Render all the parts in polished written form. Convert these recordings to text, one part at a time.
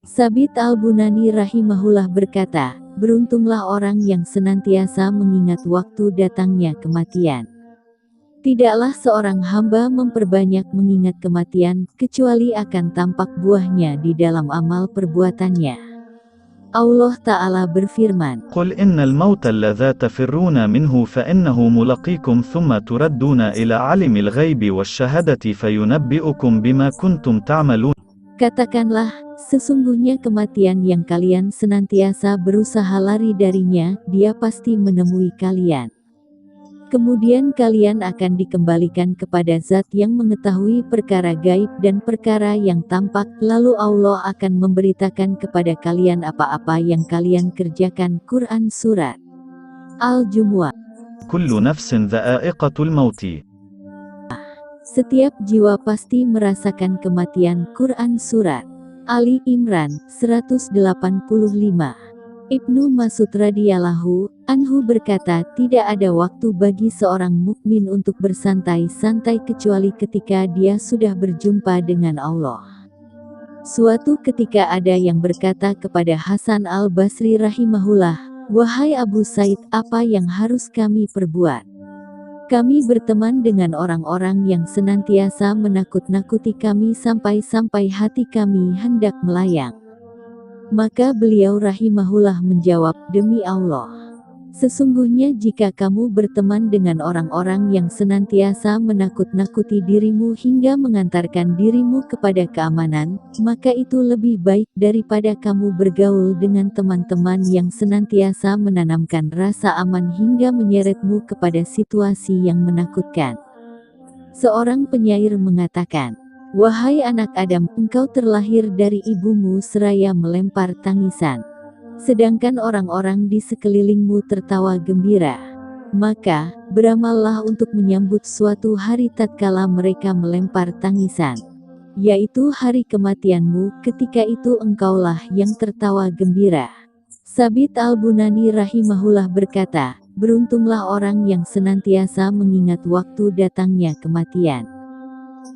Sabit Al-Bunani rahimahullah berkata, beruntunglah orang yang senantiasa mengingat waktu datangnya kematian. Tidaklah seorang hamba memperbanyak mengingat kematian, kecuali akan tampak buahnya di dalam amal perbuatannya. Allah Ta'ala berfirman, قل إن الموت الذي تفرون منه فإنه ملاقيكم ثم تردون إلى عالم الغيب والشهادة فينبئكم بما كنتم تعملون. katakanlah, sesungguhnya kematian yang kalian senantiasa berusaha lari darinya, dia pasti menemui kalian. Kemudian kalian akan dikembalikan kepada Zat yang mengetahui perkara gaib dan perkara yang tampak, lalu Allah akan memberitakan kepada kalian apa-apa yang kalian kerjakan. Quran Surat Al-Jumu'ah. كل نفس ذائقة الموت. Setiap jiwa pasti merasakan kematian. Quran Surat Ali Imran 185. Ibnu Mas'ud radhiyallahu anhu berkata, tidak ada waktu bagi seorang mukmin untuk bersantai-santai kecuali ketika dia sudah berjumpa dengan Allah. Suatu ketika ada yang berkata kepada Hasan al-Basri rahimahullah, wahai Abu Said, apa yang harus kami perbuat? Kami berteman dengan orang-orang yang senantiasa menakut-nakuti kami sampai-sampai hati kami hendak melayang. Maka beliau rahimahullah menjawab, demi Allah, sesungguhnya jika kamu berteman dengan orang-orang yang senantiasa menakut-nakuti dirimu hingga mengantarkan dirimu kepada keamanan, maka itu lebih baik daripada kamu bergaul dengan teman-teman yang senantiasa menanamkan rasa aman hingga menyeretmu kepada situasi yang menakutkan. Seorang penyair mengatakan, wahai anak Adam, engkau terlahir dari ibumu seraya melempar tangisan. Sedangkan orang-orang di sekelilingmu tertawa gembira. Maka, beramallah untuk menyambut suatu hari tatkala mereka melempar tangisan, yaitu hari kematianmu, ketika itu engkaulah yang tertawa gembira. Sabit Al-Bunani rahimahullah berkata, beruntunglah orang yang senantiasa mengingat waktu datangnya kematian.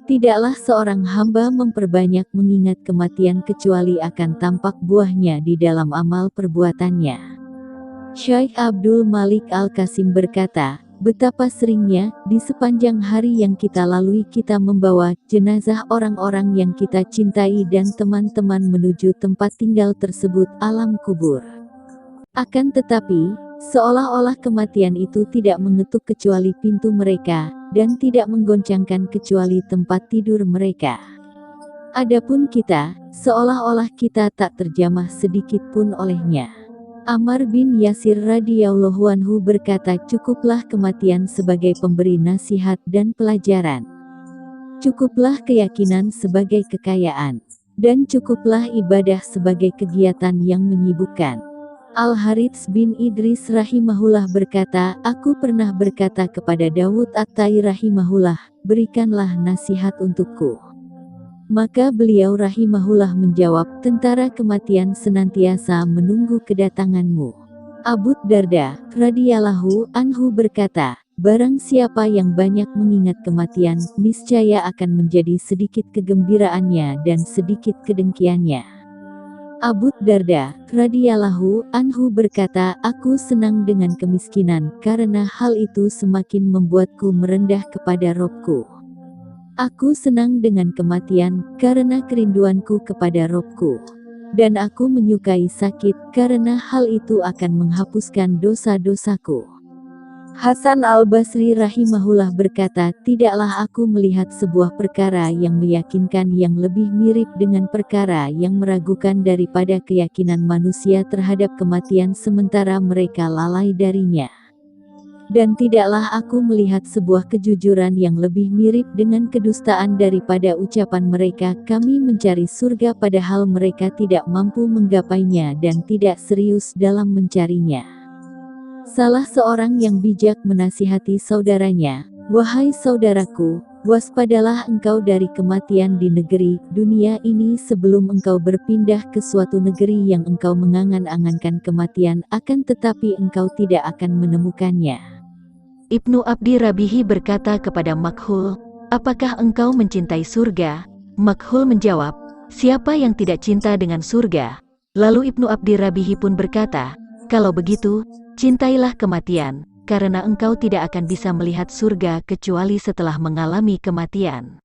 Tidaklah seorang hamba memperbanyak mengingat kematian kecuali akan tampak buahnya di dalam amal perbuatannya. Syekh Abdul Malik Al-Qasim berkata, betapa seringnya, di sepanjang hari yang kita lalui kita membawa jenazah orang-orang yang kita cintai dan teman-teman menuju tempat tinggal tersebut, alam kubur. Akan tetapi, seolah-olah kematian itu tidak mengetuk kecuali pintu mereka, dan tidak menggoncangkan kecuali tempat tidur mereka. Adapun kita, seolah-olah kita tak terjamah sedikit pun olehnya. Ammar bin Yasir radhiyallahu anhu berkata, cukuplah kematian sebagai pemberi nasihat dan pelajaran. Cukuplah keyakinan sebagai kekayaan. Dan cukuplah ibadah sebagai kegiatan yang menyibukkan. Al-Harits bin Idris rahimahullah berkata, aku pernah berkata kepada Dawud At-Tai rahimahullah, berikanlah nasihat untukku. Maka beliau rahimahullah menjawab, tentara kematian senantiasa menunggu kedatanganmu. Abu Darda radhiyallahu anhu berkata, barang siapa yang banyak mengingat kematian, niscaya akan menjadi sedikit kegembiraannya dan sedikit kedengkiannya. Abu Darda radhiyallahu anhu berkata, aku senang dengan kemiskinan, karena hal itu semakin membuatku merendah kepada Robku. Aku senang dengan kematian, karena kerinduanku kepada Robku. Dan aku menyukai sakit, karena hal itu akan menghapuskan dosa-dosaku. Hasan al-Basri rahimahullah berkata, tidaklah aku melihat sebuah perkara yang meyakinkan yang lebih mirip dengan perkara yang meragukan daripada keyakinan manusia terhadap kematian sementara mereka lalai darinya. Dan tidaklah aku melihat sebuah kejujuran yang lebih mirip dengan kedustaan daripada ucapan mereka, kami mencari surga padahal mereka tidak mampu menggapainya dan tidak serius dalam mencarinya. Salah seorang yang bijak menasihati saudaranya, wahai saudaraku, waspadalah engkau dari kematian di negeri dunia ini sebelum engkau berpindah ke suatu negeri yang engkau mengangan-angankan kematian, akan tetapi engkau tidak akan menemukannya. Ibnu Abdi Rabihi berkata kepada Makhul, apakah engkau mencintai surga? Makhul menjawab, siapa yang tidak cinta dengan surga? Lalu Ibnu Abdi Rabihi pun berkata, kalau begitu, cintailah kematian, karena engkau tidak akan bisa melihat surga kecuali setelah mengalami kematian.